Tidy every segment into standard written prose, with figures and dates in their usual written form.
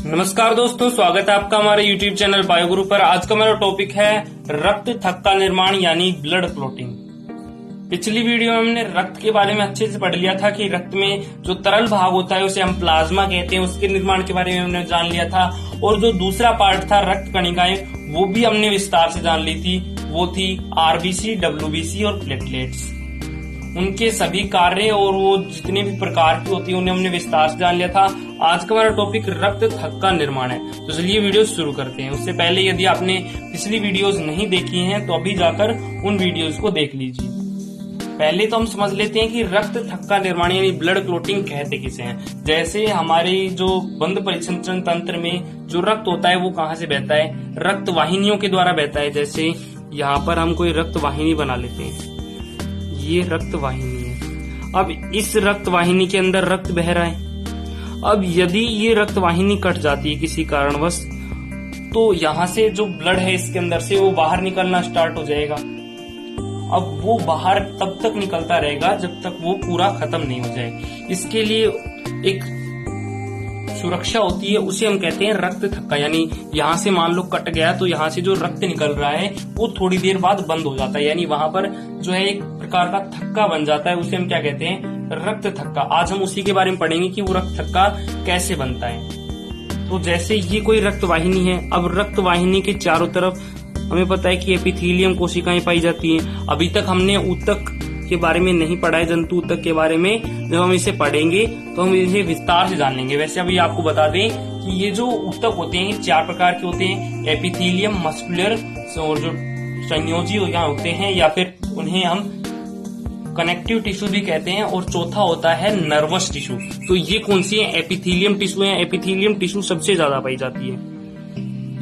नमस्कार दोस्तों, स्वागत है आपका हमारे YouTube चैनल बायोगुरु पर। आज का मेरा टॉपिक है रक्त थक्का निर्माण यानी ब्लड क्लॉटिंग। पिछली वीडियो में हमने रक्त के बारे में अच्छे से पढ़ लिया था कि रक्त में जो तरल भाग होता है उसे हम प्लाज्मा कहते हैं, उसके निर्माण के बारे में हमने जान लिया था। और जो दूसरा पार्ट था रक्त कणिकाएं, वो भी हमने विस्तार से जान ली थी। वो थी आरबीसी, डब्ल्यूबीसी और प्लेटलेट्स, उनके सभी कार्य और वो जितने भी प्रकार की होती है उन्हें हमने विस्तार से जान लिया था। आज का हमारा टॉपिक रक्त थक्का निर्माण है, तो चलिए वीडियो शुरू करते हैं। उससे पहले यदि आपने पिछली वीडियोस नहीं देखी हैं तो अभी जाकर उन वीडियोस को देख लीजिए। पहले तो हम समझ लेते हैं कि रक्त थक्का निर्माण यानी ब्लड क्लॉटिंग कहते किसे हैं। जैसे हमारे जो बंद परिसंचरण तंत्र में जो रक्त होता है वो कहाँ से बहता है, रक्त वाहिनियों के द्वारा बहता है। जैसे यहाँ पर हम कोई रक्त वाहिनी बना लेते हैं, ये रक्त वाहिनी है। अब इस रक्त वाहिनी के अंदर रक्त बह रहा है। अब यदि ये रक्त वाहिनी कट जाती है किसी कारणवश, तो यहाँ से जो ब्लड है इसके अंदर से वो बाहर निकलना स्टार्ट हो जाएगा। अब वो बाहर तब तक निकलता रहेगा जब तक वो पूरा खत्म नहीं हो जाए। इसके लिए एक सुरक्षा होती है, उसे हम कहते हैं रक्त थक्का। यानी यहाँ से मान लो कट गया तो यहाँ से जो रक्त निकल रहा है वो थोड़ी देर बाद बंद हो जाता है, यानी वहां पर जो है एक प्रकार का थक्का बन जाता है। उसे हम क्या कहते हैं, रक्त थक्का। आज हम उसी के बारे में पढ़ेंगे कि वो रक्त थक्का कैसे बनता है। तो जैसे ये कोई रक्त वाहिनी है, अब रक्त वाहिनी के चारों तरफ हमें पता है कि एपिथेलियम कोशिकाएं पाई जाती हैं। अभी तक हमने ऊतक के बारे में नहीं पढ़ा है, जंतु ऊतक के बारे में। जब हम इसे पढ़ेंगे तो हम इसे विस्तार से जान लेंगे। वैसे अभी आपको बता दें कि ये जो ऊतक होते हैं चार प्रकार के होते हैं, एपिथेलियम, मस्कुलर और जो संयोजी होते हैं, या फिर उन्हें हम कनेक्टिव टिश्यू भी कहते हैं, और चौथा होता है नर्वस टिश्यू। तो ये कौन सी है, एपिथेलियम टिश्यू है। एपिथेलियम टिश्यू सबसे ज्यादा पाई जाती है।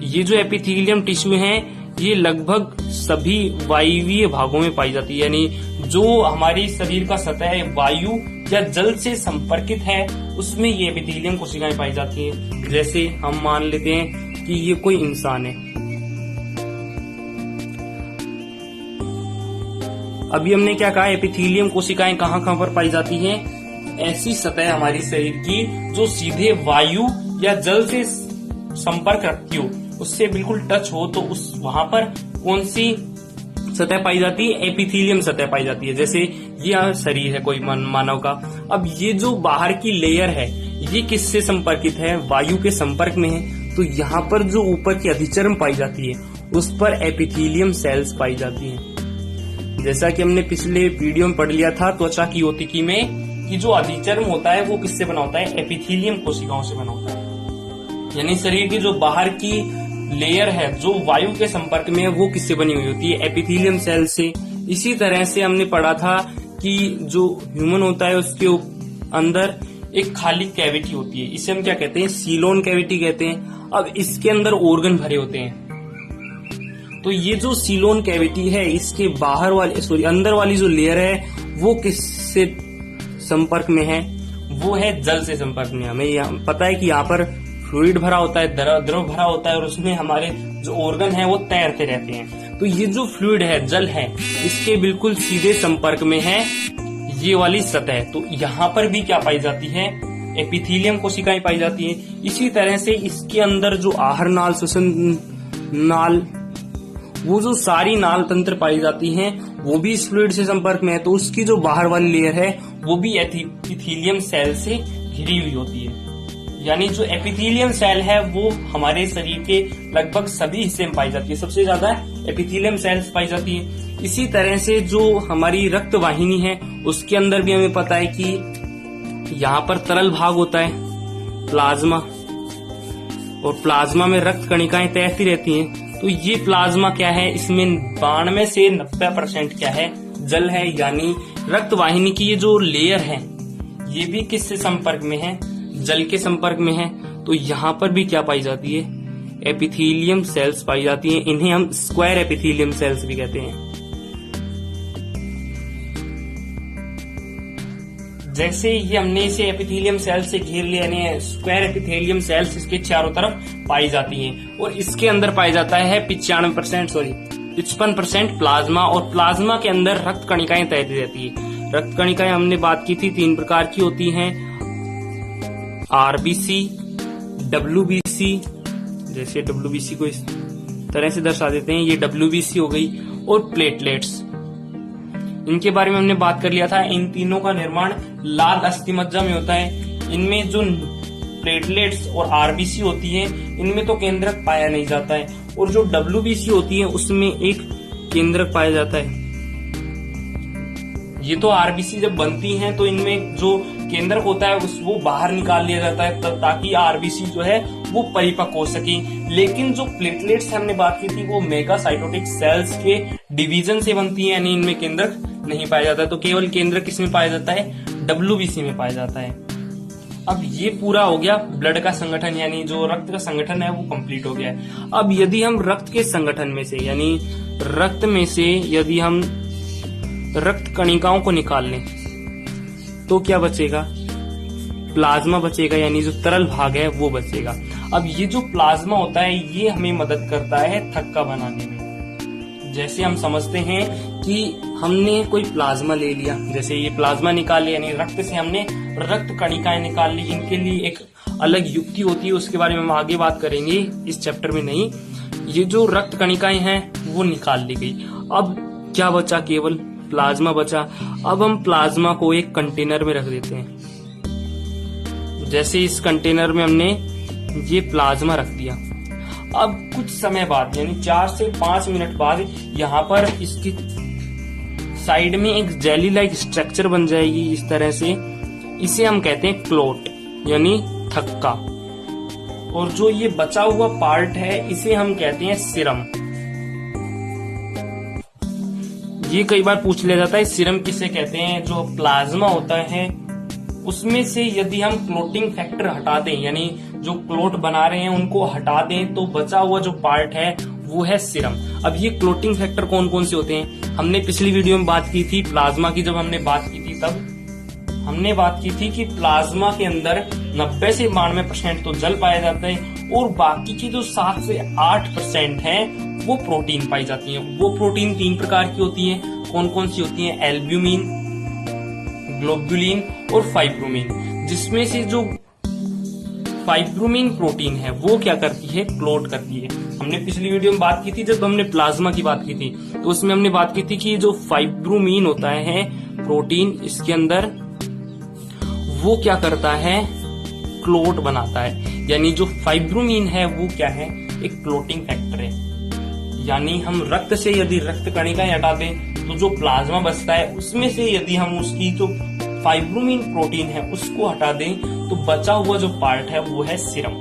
ये जो एपिथेलियम टिश्यू है ये लगभग सभी वायवीय भागों में पाई जाती है, यानी जो हमारी शरीर का सतह है वायु या जल से संपर्कित है उसमें ये एपिथेलियम कोशिकाएं पाई जाती हैं। जैसे हम मान लेते हैं कि ये कोई इंसान है। अभी हमने क्या कहा, एपिथेलियम कोशिकाएं कहाँ कहाँ पर पाई जाती हैं, ऐसी सतह हमारी शरीर की जो सीधे वायु या जल से संपर्क रखती हो, उससे बिल्कुल टच हो, तो उस वहां पर कौन सी सतह पाई जाती है, एपिथेलियम सतह पाई जाती है। जैसे ये शरीर है कोई मानव का। अब ये जो बाहर की लेयर है ये किससे संपर्कित है, वायु के संपर्क में है। तो यहाँ पर जो ऊपर की अधिचर्म पाई जाती है उस पर एपिथेलियम सेल्स पाई जाती हैं। जैसा कि हमने पिछले वीडियो में पढ़ लिया था त्वचा की योतिकी में, कि जो अधिचर्म होता है वो किससे बना होता है, एपिथेलियम कोशिकाओं से बना होता है। यानी शरीर की जो बाहर की लेयर है जो वायु के संपर्क में है वो किससे बनी हुई होती है, एपिथेलियम सेल से। इसी तरह से हमने पढ़ा था कि जो ह्यूमन होता है उसके अंदर एक खाली कैविटी होती है, इसे हम क्या कहते हैं, सीलोन कैविटी कहते हैं। अब इसके अंदर ऑर्गन भरे होते हैं। तो ये जो सीलोन कैविटी है इसके बाहर वाली अंदर वाली जो लेयर है वो किससे संपर्क में है, वो है जल से संपर्क में। हमें पता है कि यहाँ पर फ्लूइड भरा होता है, द्रव भरा होता है, और उसमें हमारे जो ऑर्गन है वो तैरते रहते हैं। तो ये जो फ्लूइड है, जल है, इसके बिल्कुल सीधे संपर्क में है ये वाली सतह। तो यहाँ पर भी क्या पाई जाती है, एपिथेलियम कोशिकाएं पाई जाती है। इसी तरह से इसके अंदर जो आहार नाल, श्वसन नाल, वो जो सारी नाल तंत्र पाई जाती हैं वो भी इस फ्लूइड से संपर्क में है। तो उसकी जो बाहर वाली लेयर है वो भी एपिथेलियम सेल से घिरी हुई होती है। यानी जो एपिथेलियम सेल है वो हमारे शरीर के लगभग सभी हिस्से में पाई जाती है, सबसे ज्यादा एपिथेलियम सेल्स पाई जाती है। इसी तरह से जो हमारी रक्त वाहिनी है उसके अंदर भी हमें पता है कि यहाँ पर तरल भाग होता है, प्लाज्मा, और प्लाज्मा में रक्त कणिकाएं तैरती रहती हैं। तो ये प्लाज्मा क्या है, इसमें 92 से 90% क्या है, जल है। यानी रक्त वाहिनी की ये जो लेयर है ये भी किससे संपर्क में है, जल के संपर्क में है। तो यहाँ पर भी क्या पाई जाती है, एपिथेलियम सेल्स पाई जाती हैं। इन्हें हम स्क्वायर एपिथेलियम सेल्स भी कहते हैं। जैसे ये हमने इसे एपिथेलियम सेल्स से घेर लिया, यानी स्क्वायर एपिथेलियम सेल्स इसके चारों तरफ पाई जाती हैं, और इसके अंदर पाया जाता है 55% प्लाज्मा, और प्लाज्मा के अंदर रक्त कणिकाएं तैरती रहती है। रक्त कणिकाएं हमने बात की थी 3 प्रकार की होती हैं, आरबीसी, WBC, जैसे WBC को इस तरह से दर्शा देते हैं, ये WBC हो गई, और प्लेटलेट्स, इनके बारे में हमने बात कर लिया था। इन तीनों का निर्माण लाल अस्थि मज्जा में होता है। इनमें जो प्लेटलेट्स और RBC होती है, इनमें तो केंद्रक पाया नहीं जाता है, और जो WBC होती है उसमें एक केंद्रक पाया जाता है। ये तो RBC जब बनती हैं तो इनमें जो केंद्रक होता है वो बाहर निकाल लिया जाता है ताकि RBC जो है वो परिपक्व हो सके। लेकिन जो प्लेटलेट्स हमने बात की थी वो मेगासाइटोटिक सेल्स के डिवीजन से बनती है, यानी इनमें केंद्रक नहीं पाया जाता है। तो केवल केंद्रक किसमें पाया जाता है? WBC में पाया जाता है। अब ये पूरा हो गया ब्लड का संगठन, यानी जो रक्त का संगठन है वो कंप्लीट हो गया है। अब यदि हम रक्त के संगठन में से, यानी रक्त में से यदि हम रक्त कणिकाओं को निकाल लें तो क्या बचेगा? प्लाज्मा बचेगा, यानी जो तरल भाग है वो बचेगा। अब ये जो प्लाज्मा होता है ये हमें मदद करता है थक्का बनाने में। जैसे हम समझते हैं कि हमने कोई प्लाज्मा ले लिया, जैसे ये प्लाज्मा निकाल लिया, यानी रक्त से हमने रक्त कणिकाएं निकाल ली। इनके लिए एक अलग युक्ति होती है, उसके बारे में हम आगे बात करेंगे, इस चैप्टर में नहीं। ये जो रक्त कणिकाएं हैं वो निकाल ली गई। अब क्या बचा? केवल प्लाज्मा बचा। अब हम प्लाज्मा को एक कंटेनर में रख देते हैं। जैसे इस कंटेनर में हमने ये प्लाज्मा रख दिया। अब कुछ समय बाद, यानी 4 से 5 मिनट बाद, यहाँ पर इसकी साइड में एक जेली लाइक स्ट्रक्चर बन जाएगी इस तरह से। इसे हम कहते हैं क्लोट, यानी थक्का। और जो ये बचा हुआ पार्ट है इसे हम कहते हैं सीरम। ये कई बार पूछ लिया जाता है सीरम किसे कहते हैं। जो प्लाज्मा होता है उसमें से यदि हम क्लोटिंग फैक्टर हटा दें, यानी जो क्लोट बना रहे हैं उनको हटा दें, तो बचा हुआ जो पार्ट है वो है सीरम। अब ये क्लोटिंग फैक्टर कौन कौन से होते हैं? हमने पिछली वीडियो में बात की थी प्लाज्मा की। जब हमने बात की थी तब हमने बात की थी कि प्लाज्मा के अंदर 90 से 92% तो जल पाया जाता है, और बाकी की जो 7 से 8% है वो प्रोटीन पाई जाती है। वो प्रोटीन 3 प्रकार की होती है। कौन कौन सी होती है? एल्ब्यूमिन, ग्लोबुलिन और फाइब्रोमिन। जिसमें से जो फाइब्रोमिन प्रोटीन है वो क्या करती है? क्लोट करती है। हमने पिछली वीडियो में बात की थी, जब हमने प्लाज्मा की बात की थी तो उसमें हमने बात की थी कि जो फाइब्रोमिन होता है प्रोटीन, इसके अंदर वो क्या करता है? क्लोट बनाता है। यानी जो फाइब्रोमिन है वो क्या है? एक क्लोटिंग फैक्टर है। यानी हम रक्त से यदि रक्त कणिकाएं हटा दें तो जो प्लाज्मा बचता है उसमें से यदि हम उसकी जो फाइब्रोमिन प्रोटीन है उसको हटा दें तो बचा हुआ जो पार्ट है वो है सीरम।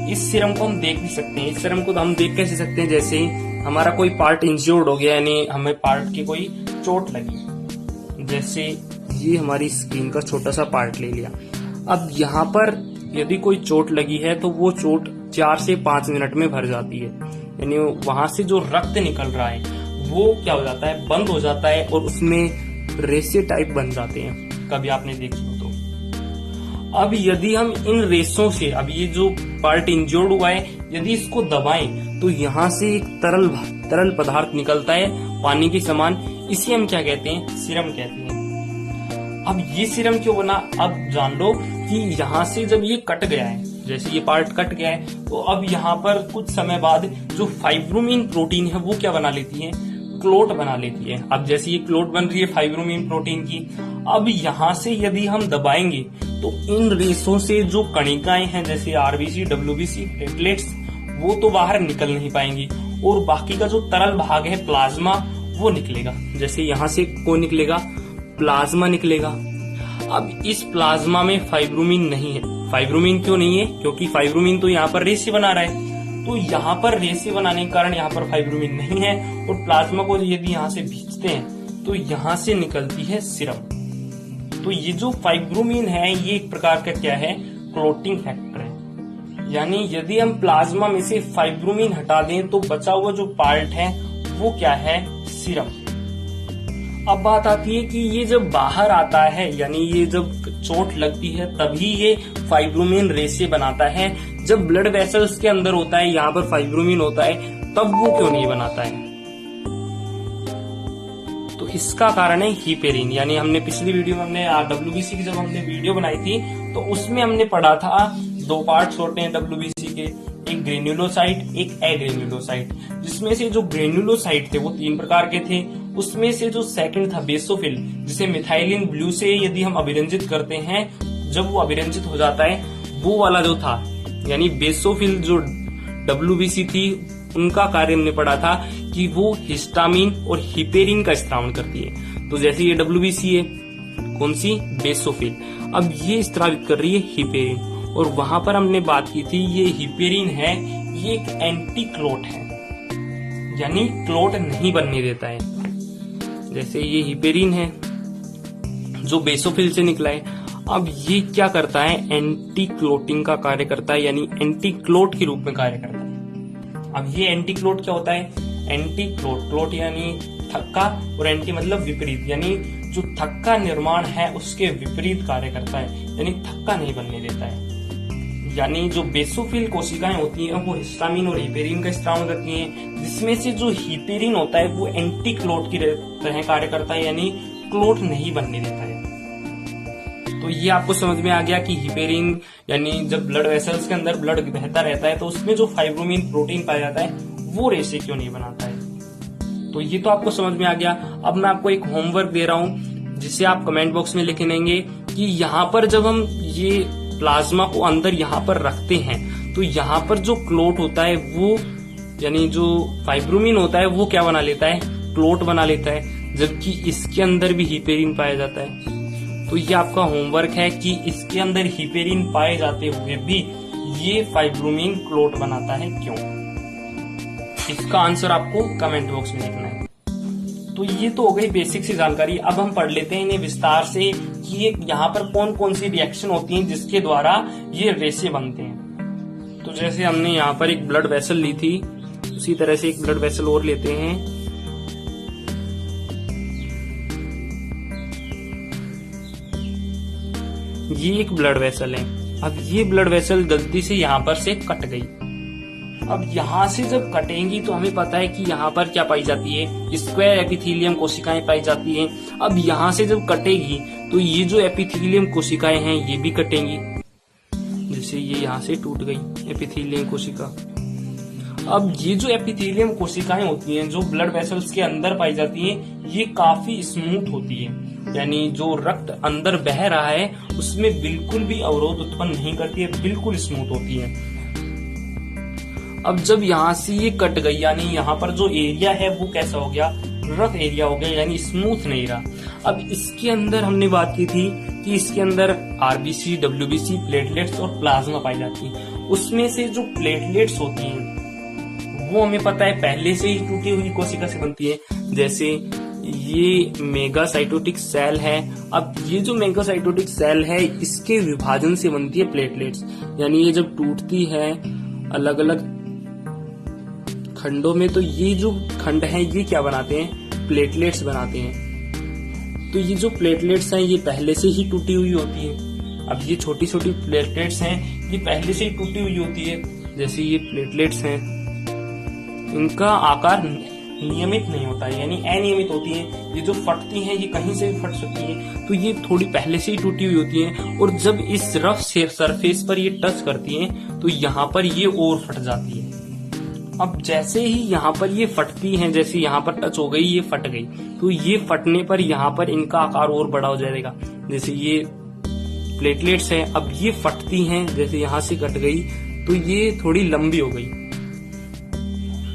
इस सीरम को हम देख भी सकते हैं। इस सीरम को हम देख कैसे सकते हैं? जैसे हमारा कोई पार्ट इंज्योर्ड हो गया, यानी हमें पार्ट की कोई चोट लगी, जैसे ये हमारी स्किन का छोटा सा पार्ट ले लिया। अब यहाँ पर यदि कोई चोट लगी है तो वो चोट 4 से 5 मिनट में भर जाती है, यानी वहां से जो रक्त निकल रहा है वो क्या हो जाता है? बंद हो जाता है, और उसमें रेसे टाइप बन जाते हैं। कभी आपने देखी हो तो। अब यदि हम इन रेसों से, अब ये जो पार्ट इंजोर्ड हुआ है, यदि इसको दबाएं तो यहाँ से एक तरल पदार्थ निकलता है पानी के समान। इसे हम क्या कहते हैं? सीरम कहते हैं। अब ये सीरम क्यों बना? अब जान लो कि यहाँ से जब ये कट गया है, जैसे ये पार्ट कट गया है, तो अब यहाँ पर कुछ समय बाद जो फाइब्रोमिन प्रोटीन है वो क्या बना लेती है? क्लोट बना लेती है। अब जैसे ये क्लोट बन रही है फाइब्रोमिन प्रोटीन की, अब यहाँ से यदि हम दबाएंगे तो इन रेसों से जो कणिकाएं हैं, जैसे RBC, WBC, प्लेटलेट्स, वो तो बाहर निकल नहीं पाएंगी, और बाकी का जो तरल भाग है प्लाज्मा वो निकलेगा। जैसे यहाँ से कौन निकलेगा? प्लाज्मा निकलेगा। अब इस प्लाज्मा में फाइब्रोमिन नहीं है। फाइब्रोमिन क्यों नहीं है? क्योंकि फाइब्रोमिन तो यहाँ पर रेसे बना रहा है, तो यहाँ पर रेसे बनाने के कारण यहाँ पर फाइब्रोमिन नहीं है, और प्लाज्मा को यदि यहाँ से खींचते हैं तो यहाँ से निकलती है सीरम। तो ये जो फाइब्रोमिन है ये एक प्रकार का क्या है? क्लोटिंग फैक्टर है। यानी यदि हम प्लाज्मा में से फाइब्रोमिन हटा दें तो बचा हुआ जो पार्ट है वो क्या है? सीरम। अब बात आती है कि ये जब बाहर आता है, यानी ये जब चोट लगती है तभी ये फाइब्रोमिन रेसे बनाता है। जब ब्लड वेसल्स के अंदर होता है, यहाँ पर फाइब्रोमिन होता है, तब वो क्यों नहीं बनाता है? तो इसका कारण है हीपेरिन। यानी हमने पिछली वीडियो में हमने WBC की जब हमने वीडियो बनाई थी तो उसमें हमने पढ़ा था दो पार्ट्स होते हैं WBC के, एक ग्रेन्युलोसाइट एक एग्रेन्युलोसाइट, जिसमें से जो ग्रेन्युलोसाइट थे वो 3 प्रकार के थे। उसमें से जो सेकंड था बेसोफिल, जिसे मिथाइलिन ब्लू से यदि हम अभिरंजित करते हैं, जब वो अभिरंजित हो जाता है, वो वाला जो था यानी बेसोफिल जो WBC थी, उनका कार्य हमने पढ़ा था कि वो हिस्टामिन और हिपेरिन का स्त्रावन करती है। तो जैसे ये WBC है, कौन सी, बेसोफिल, अब ये स्त्रावित कर रही है हिपेरिन, और वहां पर हमने बात की थी ये हिपेरिन है, ये एक एंटी क्लोट है, यानी क्लोट नहीं बनने देता है। जैसे ये हिपेरिन है जो बेसोफिल से निकला है, अब ये क्या करता है, एंटी क्लोटिंग का कार्य करता है, यानी एंटी क्लोट के रूप में कार्य करता है। अब ये एंटी क्लोट क्या होता है, एंटी क्लोट, क्लोट यानी थक्का और एंटी मतलब विपरीत, यानी जो थक्का निर्माण है उसके विपरीत कार्य करता है, यानी थक्का नहीं बनने देता है। यानी जो बेसोफिल कोशिकाएं होती हैं वो हिस्टामिन और हिपेरिन का स्त्राव करती हैं, जिसमें से जो हिपेरिन होता है वो एंटी क्लोट की तरह कार्य करता है, यानी क्लोट नहीं बनने देता है। तो ये आपको समझ में आ गया कि हिपेरिन यानी जब ब्लड वेसल्स के अंदर ब्लड बहता रहता है तो उसमें जो फाइब्रोमिन प्रोटीन पाया जाता है वो रेशे क्यों नहीं बनाता है। तो ये तो आपको समझ में आ गया। अब मैं आपको एक होमवर्क दे रहा हूं जिसे आप कमेंट बॉक्स में लिख लेंगे कि यहाँ पर जब हम ये प्लाज्मा को अंदर यहाँ पर रखते हैं तो यहाँ पर जो क्लोट होता है वो यानी जो फाइब्रोमिन होता है वो क्या बना लेता है, क्लोट बना लेता है, जबकि इसके अंदर भी हिपेरिन पाया जाता है। तो ये आपका होमवर्क है कि इसके अंदर हिपेरिन पाए जाते हुए भी ये फाइब्रोमिन क्लोट बनाता है क्यों। इसका आंसर आपको कमेंट बॉक्स में लिखना है। तो ये तो हो गई बेसिक सी जानकारी। अब हम पढ़ लेते हैं इन्हें विस्तार से कि यहाँ पर कौन कौन सी रिएक्शन होती हैं जिसके द्वारा ये रेशे बनते हैं। तो जैसे हमने यहाँ पर एक ब्लड वेसल ली थी, उसी तरह से एक ब्लड वेसल और लेते हैं। ये एक ब्लड वेसल है। अब ये ब्लड वेसल गलती से यहाँ पर से कट गई। अब यहाँ से जब कटेंगी तो हमें पता है कि यहाँ पर क्या पाई जाती है, स्क्वायर एपिथेलियम कोशिकाएं पाई जाती हैं। अब यहाँ से जब कटेगी तो ये जो एपिथेलियम कोशिकाएं हैं ये भी कटेंगी, जैसे ये यहाँ से टूट गई एपिथेलियम कोशिका। अब ये जो एपिथेलियम कोशिकाएं होती हैं जो ब्लड वेसल्स के अंदर पाई जाती हैं, ये काफी स्मूथ होती है, यानी जो रक्त अंदर बह रहा है उसमें बिल्कुल भी अवरोध उत्पन्न नहीं करती है, बिल्कुल स्मूथ होती है। अब जब यहाँ से ये कट गई यानी यहाँ पर जो एरिया है वो कैसा हो गया, रफ एरिया हो गया, यानी स्मूथ नहीं रहा। अब इसके अंदर हमने बात की थी कि इसके अंदर आरबीसी, डब्ल्यूबीसी, प्लेटलेट्स और प्लाज्मा पाई जाती है। उसमें से जो प्लेटलेट्स होती हैं वो हमें पता है पहले से ही टूटी हुई कोशिका से बनती है। जैसे ये मेगासाइटोटिक सेल है। अब ये जो मेगासाइटोटिक सेल है इसके विभाजन से बनती है प्लेटलेट्स, यानी ये जब टूटती है अलग अलग खंडों में तो ये जो खंड हैं ये क्या बनाते हैं, प्लेटलेट्स बनाते हैं। तो ये जो प्लेटलेट्स हैं ये पहले से ही टूटी हुई होती है। अब ये छोटी छोटी प्लेटलेट्स हैं ये पहले से ही टूटी हुई होती है। जैसे ये प्लेटलेट्स हैं इनका आकार नियमित नहीं होता है, यानी अनियमित होती है। ये जो फटती हैं ये कहीं से भी फट सकती है, तो ये थोड़ी पहले से ही टूटी हुई होती हैं। और जब इस रफ सरफेस पर ये टच करती हैं तो यहाँ पर ये और फट जाती है। अब जैसे ही यहाँ पर ये फटती हैं, जैसे यहाँ पर टच हो गई ये फट गई, तो ये फटने पर यहाँ पर इनका आकार और बड़ा हो जाएगा। जैसे ये प्लेटलेट्स हैं, अब ये फटती हैं, जैसे यहाँ से कट गई तो ये थोड़ी लंबी हो गई।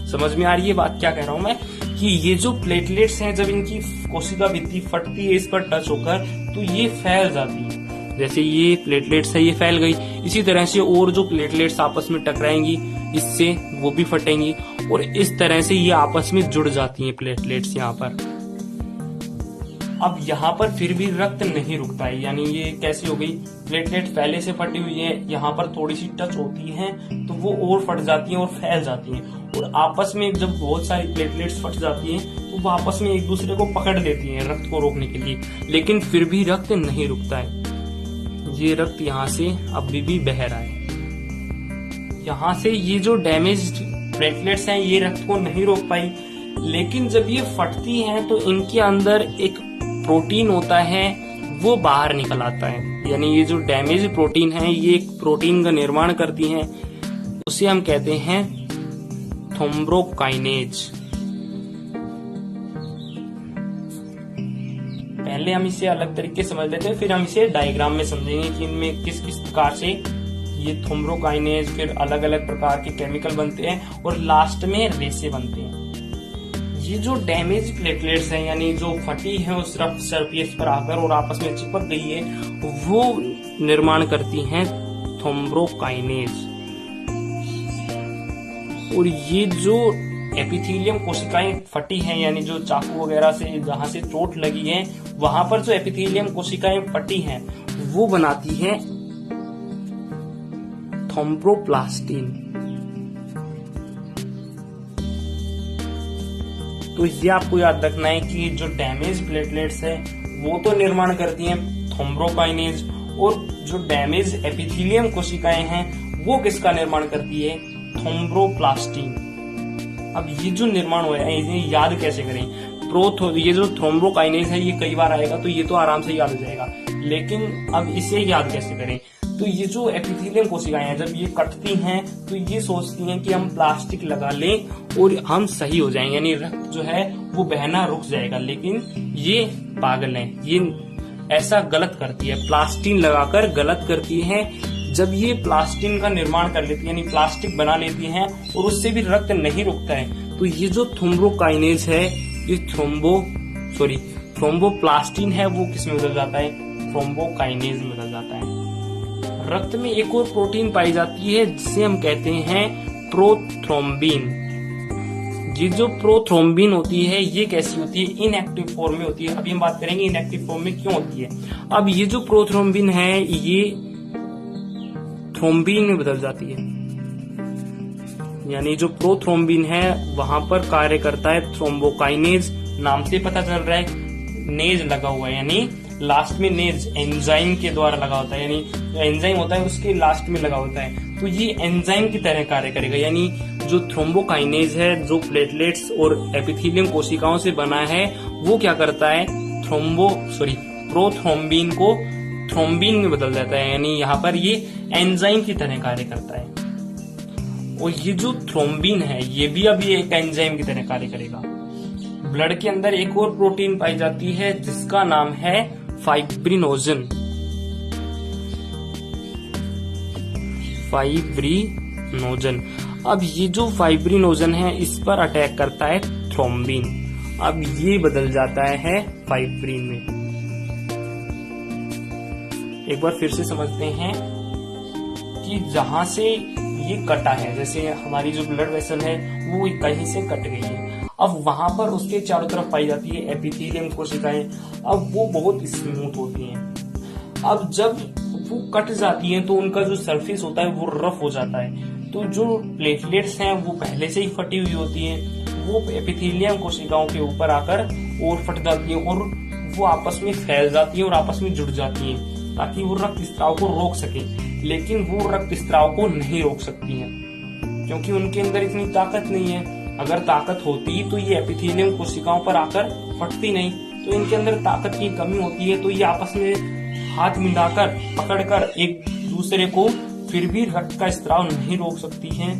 समझ में आ रही है बात क्या कह रहा हूं मैं, कि ये जो प्लेटलेट्स हैं जब इनकी कोशिका भित्ति फटती है इस पर टच होकर तो ये फैल जाती है। जैसे ये प्लेटलेट्स है ये फैल गई, इसी तरह से और जो प्लेटलेट्स आपस में टकराएंगी इससे वो भी फटेंगी और इस तरह से ये आपस में जुड़ जाती हैं प्लेटलेट्स यहाँ पर। अब यहाँ पर फिर भी रक्त नहीं रुकता है, यानी ये कैसी हो गई, प्लेटलेट पहले से फटी हुई है, यहाँ पर थोड़ी सी टच होती है तो वो और फट जाती हैं और फैल जाती हैं। और आपस में जब बहुत सारी प्लेटलेट्स फट जाती हैं तो वो आपस में एक दूसरे को पकड़ लेती हैं रक्त को रोकने के लिए, लेकिन फिर भी रक्त नहीं रुकता है। ये रक्त यहाँ से अभी भी बह रहा है। यहाँ से ये जो डैमेज्ड प्लेटलेट्स हैं ये रक्त को नहीं रोक पाई, लेकिन जब ये फटती हैं तो इनके अंदर एक प्रोटीन होता है वो बाहर निकल आता है। यानी ये जो डैमेज प्रोटीन है ये एक प्रोटीन का निर्माण करती हैं, उसे हम कहते हैं थ्रोम्बोकाइनेज। पहले हम इसे अलग तरीके से समझ लेते हैं, फिर हम इसे डायग्राम में समझेंगे कि इनमें किस किस प्रकार से ये थ्रोम्बोकाइनेज फिर अलग अलग प्रकार के केमिकल बनते हैं और लास्ट में रेशे बनते हैं। ये जो डैमेज प्लेटलेट्स हैं यानी जो फटी है उस रफ सरफेस पर आकर और आपस में चिपक गई है, वो निर्माण करती हैं थ्रोम्बोकाइनेज। और ये जो एपिथेलियम कोशिकाएं फटी हैं यानी जो चाकू वगैरह से जहां से चोट लगी है वहां पर जो एपिथेलियम कोशिकाएं फटी हैं वो बनाती हैं थ्रोम्बोप्लास्टिन। तो ये आपको याद रखना है कि जो डैमेज प्लेटलेट्स है वो तो निर्माण करती हैं थ्रोम्बोकाइनेज, और जो डैमेज एपिथेलियम कोशिकाएं हैं वो किसका निर्माण करती है, थ्रोम्बोप्लास्टिन। अब ये जो निर्माण हुआ है इसे याद कैसे करें, ये जो थ्रोम्बोकाइनेज है ये कई बार आएगा तो ये तो आराम से याद हो जाएगा, लेकिन अब इसे याद कैसे करें। तो ये जो एपिथेलियम कोशिकाएं हैं जब ये कटती हैं तो ये सोचती हैं कि हम प्लास्टिक लगा लें और हम सही हो जाएंगे, यानी रक्त जो है वो बहना रुक जाएगा। लेकिन ये पागल है, ये ऐसा गलत करती है, प्लास्टिन लगाकर गलत करती है। जब ये प्लास्टिन का निर्माण कर लेती है यानी प्लास्टिक बना लेती हैं और उससे भी रक्त नहीं रुकता है, तो ये जो थ्रोम्बोकाइनेज है ये थ्रोम्बोप्लास्टिन है वो किसमें बदल जाता है, थ्रोम्बोकाइनेज में बदल जाता है। रक्त में एक और प्रोटीन पाई जाती है जिसे हम कहते हैं प्रोथ्रोम्बिन। ये जो प्रोथ्रोम्बिन होती है ये कैसी होती है, इनएक्टिव फॉर्म में होती है। अभी हम बात करेंगे इनएक्टिव फॉर्म में क्यों होती है। अब ये जो प्रोथ्रोम्बिन है ये थ्रोम्बिन में बदल जाती है, यानी जो प्रोथ्रोम्बिन है वहां पर कार्य करता है थ्रोम्बोकाइनेज। नाम से पता चल रहा है नेज लगा हुआ है, यानी लास्ट में नेज एंजाइम के द्वारा लगा होता है, यानी जो एंजाइम होता है उसके लास्ट में लगा होता है, तो ये एंजाइम की तरह कार्य करेगा। यानी जो थ्रोम्बोकाइनेज है जो प्लेटलेट्स और एपिथेलियम कोशिकाओं से बना है वो क्या करता है, प्रोथ्रोम्बिन को थ्रोम्बिन में बदल देता है, यानी यहाँ पर ये एंजाइम की तरह कार्य करता है। और ये जो थ्रोम्बिन है ये भी अभी एक एंजाइम की तरह कार्य करेगा। ब्लड के अंदर एक और प्रोटीन पाई जाती है जिसका नाम है फाइब्रिनोजन। अब ये जो फाइब्रिनोजन है इस पर अटैक करता है थ्रोम्बिन, अब ये बदल जाता है फाइब्रिन में। एक बार फिर से समझते हैं कि जहां से ये कटा है, जैसे हमारी जो ब्लड वेसल है वो कहीं से कट गई है, अब वहां पर उसके चारों तरफ पाई जाती है एपिथेलियम कोशिकाएं। अब वो बहुत स्मूथ होती हैं। अब जब वो कट जाती हैं तो उनका जो सरफेस होता है वो रफ हो जाता है, तो जो प्लेटलेट्स हैं वो पहले से ही फटी हुई होती हैं, वो एपिथेलियम कोशिकाओं के ऊपर आकर और फट जाती है और वो आपस में फैल जाती है और आपस में जुड़ जाती हैं ताकि वो रक्त स्त्राव को रोक सके। लेकिन वो रक्त स्त्राव को नहीं रोक सकती हैं क्योंकि उनके अंदर इतनी ताकत नहीं है। अगर ताकत होती तो ये एपिथेलियम कोशिकाओं पर आकर फटती नहीं, तो इनके अंदर ताकत की कमी होती है, तो ये आपस में हाथ मिलाकर पकड़कर एक दूसरे को फिर भी रक्त का स्त्राव नहीं रोक सकती हैं।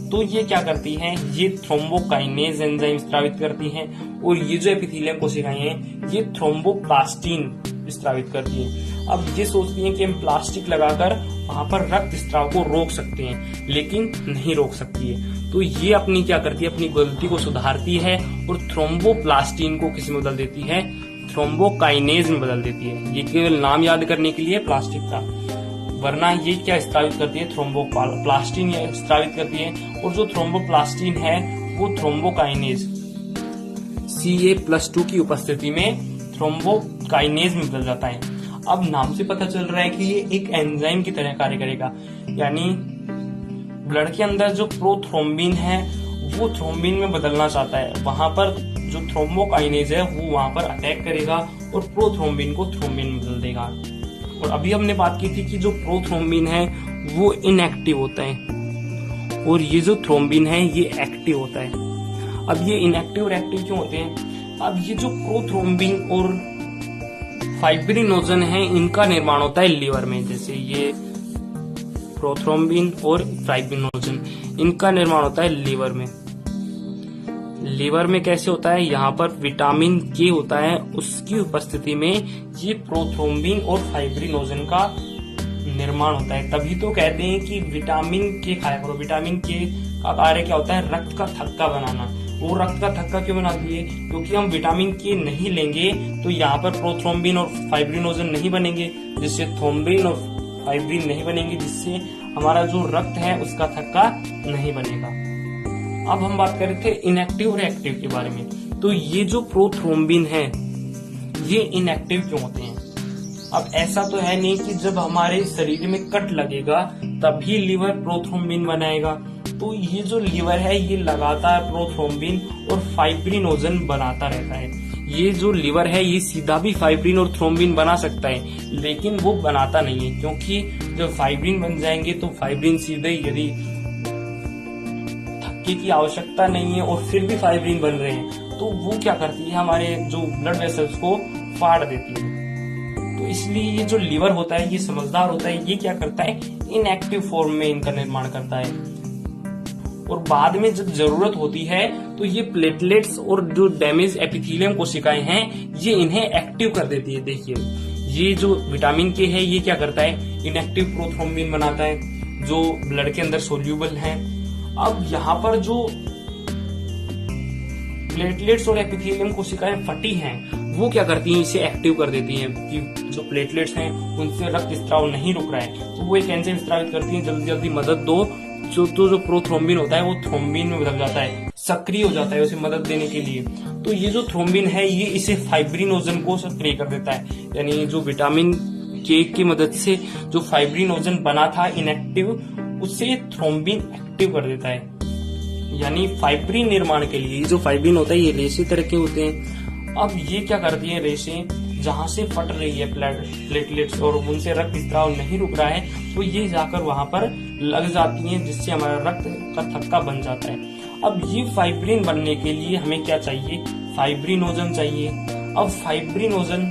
तो ये क्या करती हैं, ये थ्रोम्बोकाइनेज एंजाइम स्त्रावित करती हैं और ये जो एपिथेलियम कोशिकाएं हैं ये थ्रोम्बोप्लास्टिन स्त्रावित करती हैं। अब ये सोचती हैं कि हम प्लास्टिक लगाकर वहां पर रक्त स्त्राव को रोक सकते हैं, लेकिन नहीं रोक सकती है। तो ये अपनी क्या करती है, अपनी गलती को सुधारती है और थ्रोम्बोप्लास्टिन को किस में बदल देती है, थ्रोम्बोकाइनेज में बदल देती है। ये केवल नाम याद करने के लिए प्लास्टिक का, वरना ये क्या स्त्रावित करती है, थ्रोम्बोप्लास्टिन स्त्रावित करती है। और जो थ्रोम्बोप्लास्टिन है वो थ्रोम्बोकाइनेज Ca+2 की उपस्थिति में थ्रोम्बोकाइनेज में बदल जाता है। अब नाम से पता चल रहा है कि ये एक एंजाइम की तरह कार्य करेगा, यानी ब्लड के अंदर जो प्रोथ्रोम्बिन है वो थ्रोम्बिन में बदलना चाहता है, वहां पर जो थ्रोम्बोकाइनेज है वो वहां पर अटैक करेगा और प्रोथ्रोम्बिन को थ्रोम्बिन में बदल देगा। और अभी हमने बात की थी कि जो प्रोथ्रोम्बिन है वो इनएक्टिव होता है और ये जो थ्रोम्बिन है ये एक्टिव होता है। अब ये इनएक्टिव और एक्टिव क्यों होते हैं, अब ये जो प्रोथ्रोम्बिन और फाइब्रिनोजन है, इनका निर्माण होता है लीवर में। जैसे ये प्रोथ्रोम्बिन और फाइब्रिनोजन, इनका निर्माण होता है लीवर में। लीवर में कैसे होता है, यहाँ पर विटामिन के होता है, उसकी उपस्थिति में ये प्रोथ्रोम्बिन और फाइब्रिनोजन का निर्माण होता है। तभी तो कहते हैं कि विटामिन के खाया करो। विटामिन के का कार्य क्या होता है, रक्त का थक्का बनाना। वो रक्त का थक्का क्यों बनाती है, क्योंकि हम विटामिन के नहीं लेंगे तो यहाँ पर प्रोथ्रोम्बिन और फाइब्रिनोजन नहीं बनेंगे, जिससे थ्रोम्बिन और फाइब्रिन नहीं बनेंगे, जिससे हमारा जो रक्त है उसका थक्का नहीं बनेगा। अब हम बात कर रहे थे इनएक्टिव और एक्टिव के बारे में। तो ये जो प्रोथ्रोम्बिन है ये इनएक्टिव क्यों होते हैं? अब ऐसा तो है नहीं कि जब हमारे शरीर में कट लगेगा तभी लीवर प्रोथ्रोम्बिन बनाएगा। तो ये जो लीवर है ये लगातार प्रोथ्रोम्बिन और फाइब्रिनोजन बनाता रहता है। ये जो लीवर है ये सीधा भी फाइब्रिन और थ्रोम्बिन बना सकता है, लेकिन वो बनाता नहीं है, क्योंकि जब फाइब्रिन बन जाएंगे तो फाइब्रिन सीधे, यदि थक्के की आवश्यकता नहीं है और फिर भी फाइब्रिन बन रहे हैं तो वो क्या करती है, हमारे जो ब्लड वेसल्स को फाड़ देती है। तो इसलिए ये जो लीवर होता है ये समझदार होता है, ये क्या करता है, इनएक्टिव फॉर्म में इनका निर्माण करता है। और बाद में जब जरूरत होती है तो ये प्लेटलेट्स और जो डैमेज एपिथेलियम कोशिकाएं हैं ये इन्हें एक्टिव कर देती है। देखिए ये जो विटामिन के है ये क्या करता है, इनएक्टिव प्रोथ्रोम्बिन बनाता है जो ब्लड के अंदर सोल्यूबल है। अब यहाँ पर जो प्लेटलेट्स और एपिथेलियम कोशिकाएं फटी हैं वो क्या करती हैं, इसे एक्टिव कर देती हैं कि जो प्लेटलेट्स हैं उनसे रक्त स्त्राव नहीं रुक रहा है, तो वो एक एंजाइम स्त्रावित करती हैं, जल्दी जल्दी मदद दो। जो प्रोथ्रोम्बिन होता है वो थ्रोम्बिन में बदल जाता है, सक्रिय हो जाता है उसे मदद देने के लिए। तो ये जो थ्रोम्बिन है ये इसे फाइब्रिनोजन को सक्रिय कर देता है, यानी जो विटामिन के की मदद से जो फाइब्रिनोजन बना था इनएक्टिव, उसे थ्रोम्बिन एक्टिव कर देता है। यानी फाइब्रिन निर्माण के लिए जो फाइब्रिन होता है ये रेशे तरह के होते हैं। अब ये क्या करती है, रेशे जहां से फट रही है प्लेटलेट्स और उनसे रक्त स्त्राव नहीं रुक रहा है तो ये जाकर वहां पर लग जाती हैं, जिससे हमारा रक्त का थक्का बन जाता है। अब ये फाइब्रिन बनने के लिए हमें क्या चाहिए, फाइब्रिनोजन चाहिए। अब फाइब्रिनोजन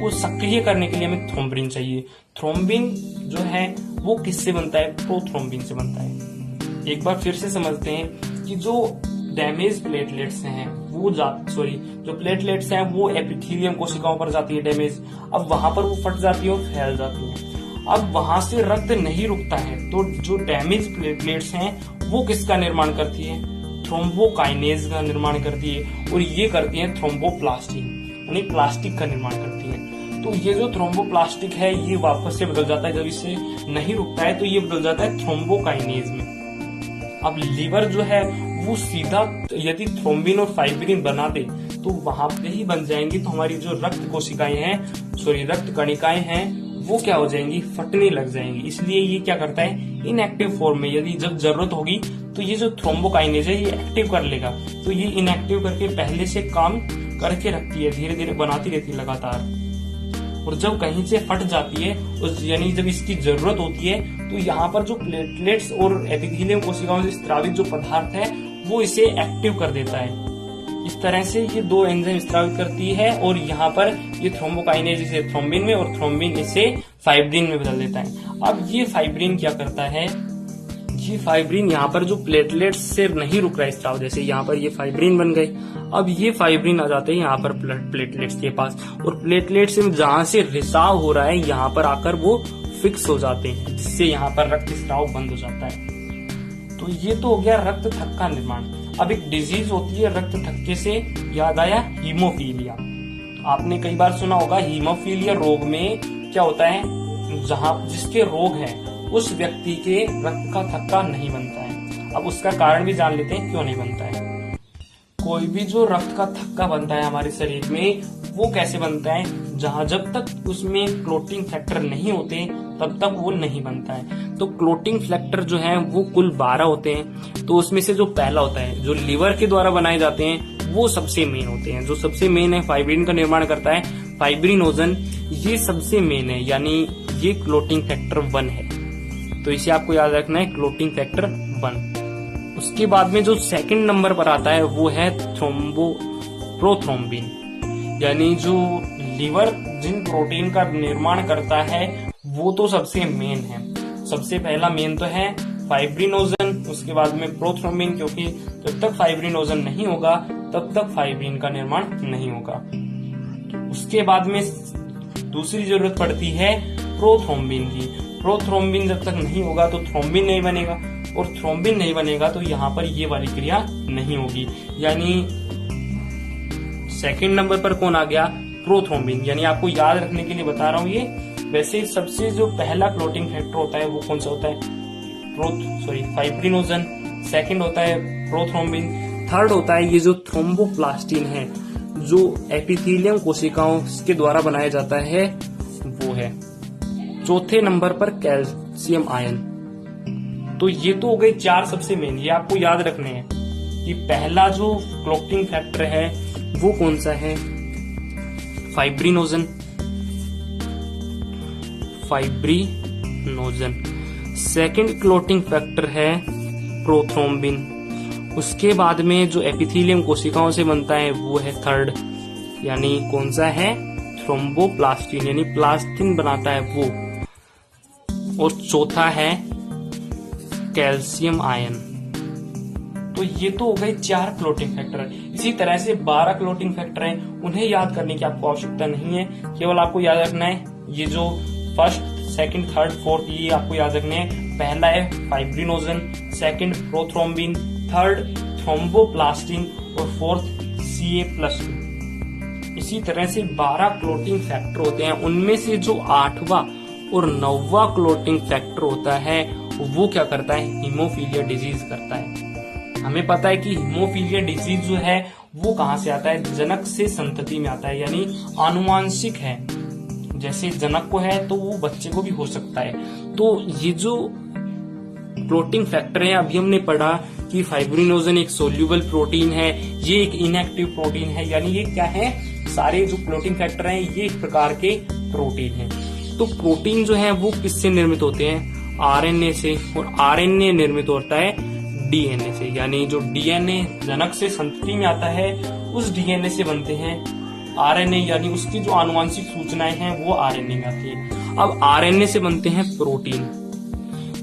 को सक्रिय करने के लिए हमें थ्रोम्बिन चाहिए। थ्रोम्बिन जो है वो किससे बनता है, प्रोथ्रोम्बिन से बनता है। एक बार फिर से समझते हैं कि जो डैमेज प्लेटलेट्स हैं जो प्लेटलेट्स हैं वो एपिथेलियम कोशिकाओं पर जाती है डैमेज। अब वहां पर वो फट जाती है और फैल जाती है। अब वहां से रक्त नहीं रुकता है तो जो डैमेज प्लेटलेट्स हैं वो किसका निर्माण करती है, थ्रोम्बोकाइनेज का निर्माण करती है, और ये करती है थ्रोम्बोप्लास्टिक, यानी प्लास्टिक का निर्माण करती है। तो ये जो थ्रोम्बोप्लास्टिक है ये वापस से बदल जाता है, जब इसे नहीं रुकता है तो ये बदल जाता है थ्रोम्बोकाइनेज में। अब लीवर जो है वो सीधा यदि थ्रोम्बिन और फाइब्रिन बना दे तो वहां पे ही बन जाएंगी, तो हमारी जो रक्त कणिकाएं हैं वो क्या हो जाएंगी, फटने लग जाएंगी। इसलिए ये क्या करता है, इनएक्टिव फॉर्म में, यदि जब जरूरत होगी तो ये जो थ्रोम्बोकाइनेज है ये एक्टिव कर लेगा, तो ये इनएक्टिव करके पहले से काम करके रखती है, धीरे धीरे बनाती रहती है लगातार। और जब कहीं से फट जाती है यानी जब इसकी जरूरत होती है तो यहाँ पर जो प्लेटलेट्स और एपिथेलियम कोशिकाओं से स्त्रावित जो पदार्थ है वो इसे एक्टिव कर देता है। इस तरह से ये दो एंजाइम स्त्रावित करती है और यहाँ पर ये थ्रोम्बोकाइनेज इसे थ्रोम्बिन में और थ्रोम्बिन इसे फाइब्रिन में बदल देता है। अब ये फाइब्रिन क्या करता है, ये फाइब्रिन यहाँ पर जो प्लेटलेट्स से नहीं रुक रहा है स्त्राव, जैसे यहाँ पर ये फाइब्रिन बन गए, अब ये फाइब्रिन आ जाते हैं यहाँ पर प्लेटलेट्स के पास, और प्लेटलेट्स में जहां से रिसाव हो रहा है यहाँ पर आकर वो फिक्स हो जाते हैं, जिससे यहाँ पर रक्त स्त्राव बंद हो जाता है। तो ये तो हो गया रक्त थक्का निर्माण। अब एक डिजीज होती है रक्त थक्के से, याद आया, हीमोफीलिया। आपने कई बार सुना होगा हीमोफीलिया रोग में क्या होता है, जिसके रोग है उस व्यक्ति के रक्त का थक्का नहीं बनता है। अब उसका कारण भी जान लेते हैं क्यों नहीं बनता है। कोई भी जो रक्त का थक्का बनता है हमारे शरीर में वो कैसे बनता है, जब तक उसमें क्लोटिंग फैक्टर नहीं होते तब तक वो नहीं बनता है। तो क्लोटिंग फैक्टर जो है वो कुल 12 होते हैं। तो उसमें से जो पहला होता है जो लीवर के द्वारा बनाए जाते हैं वो सबसे मेन होते हैं। जो सबसे मेन है फाइब्रिन का निर्माण करता है, फाइब्रिनोजन, ये सबसे मेन है, यानी ये क्लोटिंग फैक्टर 1 है। तो इसे आपको याद रखना है, क्लोटिंग फैक्टर 1। उसके बाद में जो सेकंड नंबर पर आता है वो है प्रोथ्रोम्बिन, यानी जो लीवर जिन प्रोटीन का निर्माण करता है वो तो सबसे मेन है। सबसे पहला मेन तो है फाइब्रिनोजन, उसके बाद में प्रोथ्रोम्बिन, क्योंकि जब तक फाइब्रिनोजन नहीं होगा तब तक फाइब्रिन का निर्माण नहीं होगा। उसके बाद में दूसरी जरूरत पड़ती है प्रोथ्रोम्बिन की। प्रोथ्रोम्बिन जब तक नहीं होगा तो थ्रोम्बिन नहीं बनेगा, और थ्रोम्बिन नहीं बनेगा तो यहाँ पर ये वाली क्रिया नहीं होगी। यानी सेकंड नंबर पर कौन आ गया? प्रोथ्रोम्बिन। यानी आपको याद रखने के लिए बता रहा हूँ ये। वैसे सबसे जो पहला क्लोटिंग फैक्टर होता है वो कौन सा होता है? फाइब्रिनोजन। सेकंड होता है प्रोथ्रोम्बिन। थर्ड होता है ये जो थ्रोम्बोप्लास्टिन है, जो एपिथेलियम कोशिकाओं के द्वारा बनाया जाता है, वो है। चौथे नंबर पर कैल्शियम आयन। तो ये तो हो गए 4 सबसे मेन, ये आपको याद रखने हैं कि पहला जो क्लोटिंग फैक्टर है वो कौन सा है? फाइब्रिनोजन। सेकंड क्लोटिंग फैक्टर है प्रोथ्रोम्बिन। उसके बाद में जो एपिथेलियम कोशिकाओं से बनता है वो है थर्ड, यानी कौन सा है? थ्रोम्बोप्लास्टिन, यानी प्लास्टिन बनाता है वो। और चौथा है कैल्शियम आयन। तो ये तो हो गए 4 क्लोटिंग फैक्टर। इसी तरह से 12 क्लोटिंग फैक्टर हैं, उन्हें याद करने की आपको आवश्यकता नहीं है। केवल आपको याद रखना है ये जो फर्स्ट, सेकंड, थर्ड, फोर्थ, ये आपको याद रखने हैं। पहला है fibrinogen, second prothrombin, third thromboplastin और फोर्थ Ca+2। इसी तरह से 12 क्लोटिंग फैक्टर होते हैं। उनमें से जो 8वां और 9वां क्लोटिंग फैक्टर होता है वो क्या करता है? हीमोफीलिया डिजीज करता है। हमें पता है कि हीमोफीलिया डिजीज जो है वो कहाँ से आता है? जनक से संतति में आता है, यानी आनुवांशिक है। जैसे जनक को है तो वो बच्चे को भी हो सकता है। तो ये जो क्लोटिंग फैक्टर है, अभी हमने पढ़ा कि फाइब्रिनोजन एक सोल्यूबल प्रोटीन है, ये एक इनएक्टिव प्रोटीन है। यानी ये क्या है? सारे जो क्लोटिंग फैक्टर हैं ये एक प्रकार के प्रोटीन हैं। तो प्रोटीन जो है वो किससे निर्मित होते हैं? आरएनए से। और आरएनए निर्मित होता है डीएनए से। यानी जो डीएनए जनक से संतति में आता है उस डीएनए से बनते हैं आरएनए, यानी उसकी जो आनुवांशिक सूचनाएं हैं वो आरएनए में आती है। अब आरएनए से बनते हैं प्रोटीन,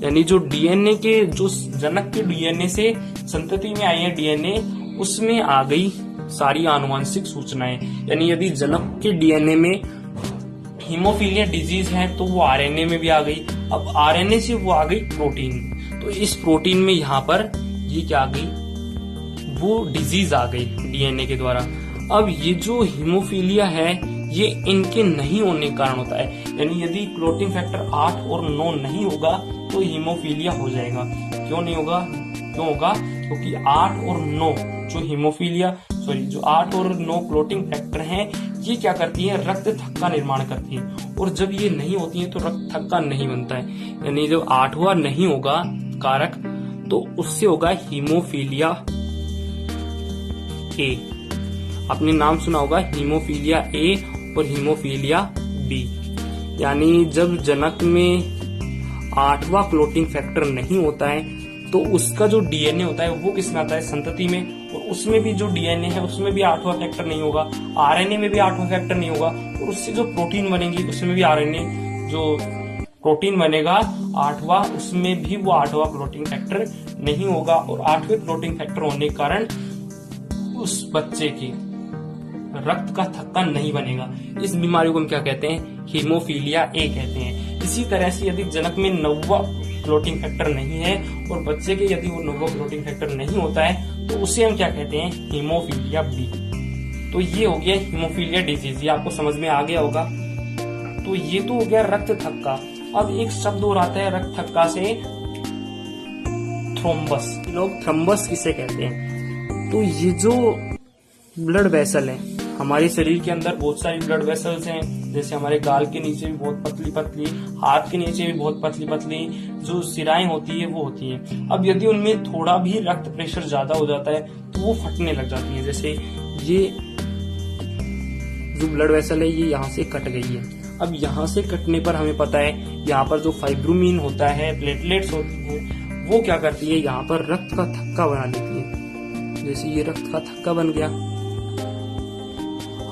यानी जो डीएनए के, जो जनक के डीएनए से संतति में आई है डीएनए, उसमें आ गई सारी आनुवांशिक सूचनाएं। यानी यदि जनक के डीएनए में हीमोफीलिया डिजीज है तो वो आरएनए में भी आ गई। अब आरएनए से वो आ गई प्रोटीन। तो इस प्रोटीन में यहाँ पर ये क्या आ गई? वो डिजीज आ गई डीएनए के द्वारा। अब ये जो हीमोफीलिया है ये इनके नहीं होने के कारण होता है। यानी यदि क्लोटिंग फैक्टर 8 और 9 नहीं होगा तो हीमोफीलिया हो जाएगा। क्यों नहीं होगा? क्यों होगा? क्योंकि 8 और 9 जो 8 और 9 क्लोटिंग फैक्टर हैं ये क्या करती है? रक्त थक्का निर्माण करती है। और जब ये नहीं होती है तो रक्त थक्का नहीं बनता है। यानी जब 8वां नहीं होगा कारक तो उससे होगा हीमोफीलिया ए। आपने नाम सुना होगा हीमोफीलिया ए और हीमोफीलिया बी। यानी जब जनक में 8वां क्लोटिंग फैक्टर नहीं होता है तो उसका जो डीएनए होता है वो किसमें आता है? संतति में। और उसमें भी जो डीएनए है उसमें भी 8वां फैक्टर नहीं होगा, आरएनए में भी 8वां फैक्टर नहीं होगा, और उससे जो प्रोटीन बनेगी उसमें भी आरएनए जो प्रोटीन बनेगा 8वां, उसमें भी वो 8वां क्लोटिंग फैक्टर नहीं होगा। और 8वें क्लोटिंग फैक्टर होने के कारण उस बच्चे की रक्त का थक्का नहीं बनेगा। इस बीमारी को हम क्या कहते हैं? हीमोफीलिया ए कहते हैं। इसी तरह से यदि जनक में 9वां क्लोटिंग फैक्टर नहीं है और बच्चे के यदि वो 9वां क्लोटिंग फैक्टर नहीं होता है तो उसे हम क्या कहते हैं? Haemophilia B. तो ये हो गया हीमोफीलिया डिजीज, ये आपको समझ में आ गया होगा। तो ये तो हो गया रक्त थक्का। अब एक शब्द और आता है रक्त थक्का से, थ्रोम्बस। लोग थ्रोम्बस किसे कहते हैं? तो ये जो ब्लड वेसल है, हमारे शरीर के अंदर बहुत सारी ब्लड वेसल्स हैं। जैसे हमारे गाल के नीचे भी बहुत पतली पतली, हाथ के नीचे भी बहुत पतली पतली जो सिराएं होती है वो होती हैं। अब यदि उनमें थोड़ा भी रक्त प्रेशर ज्यादा हो जाता है तो वो फटने लग जाती हैं। जैसे ये जो ब्लड वेसल है ये यहाँ से कट गई है। अब यहाँ से कटने पर हमें पता है यहाँ पर जो फाइब्रोमिन होता है, प्लेटलेट्स होती हैं, वो क्या करती है? यहाँ पर रक्त का थक्का बना देती है। जैसे ये रक्त का थक्का बन गया।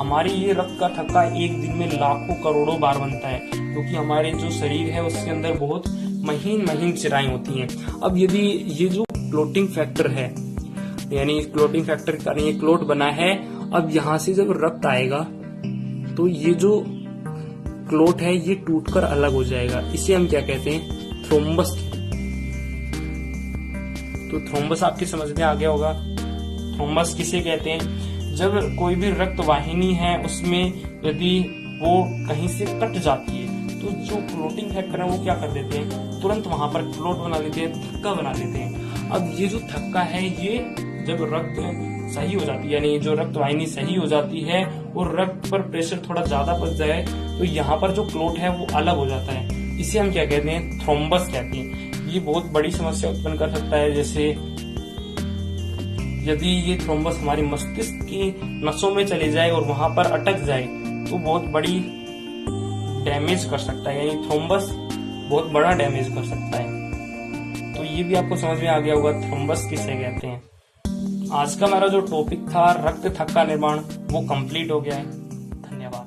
हमारी ये रक्त का थक्का एक दिन में लाखों करोड़ों बार बनता है, क्योंकि हमारे जो शरीर है उसके अंदर बहुत महीन महीन चिराएं होती हैं। अब यदि ये जो क्लोटिंग फैक्टर है, यानी क्लोटिंग फैक्टर के कारण ये क्लोट बना है, अब यहाँ से जब रक्त आएगा तो ये जो क्लोट है ये टूटकर अलग हो जाएगा। इसे हम क्या कहते हैं? थ्रोम्बस। तो थ्रोम्बस आपकी समझ में आ गया होगा। थ्रोम्बस किसे कहते हैं? जब कोई भी रक्त वाहिनी है उसमें यदि वो कहीं से कट जाती है तो जो क्लोटिंग फैक्टर है वो क्या कर देते हैं? तुरंत वहां पर क्लोट बना लेते हैं, थक्का बना लेते हैं। अब ये जो थक्का है ये जब रक्त सही हो जाती है, यानी जो रक्त वाहिनी सही हो जाती है और रक्त पर प्रेशर थोड़ा ज्यादा पड़ जाए तो यहाँ पर जो क्लोट है वो अलग हो जाता है। इसे हम क्या कहते हैं? थ्रोम्बस कहते हैं। ये बहुत बड़ी समस्या उत्पन्न कर सकता है। जैसे यदि ये थ्रोम्बस हमारे मस्तिष्क की नसों में चले जाए और वहां पर अटक जाए तो बहुत बड़ी डैमेज कर सकता है, यानी थ्रोम्बस बहुत बड़ा डैमेज कर सकता है। तो ये भी आपको समझ में आ गया होगा थ्रोम्बस किसे कहते हैं। आज का मेरा जो टॉपिक था रक्त थक्का निर्माण वो कंप्लीट हो गया है। धन्यवाद।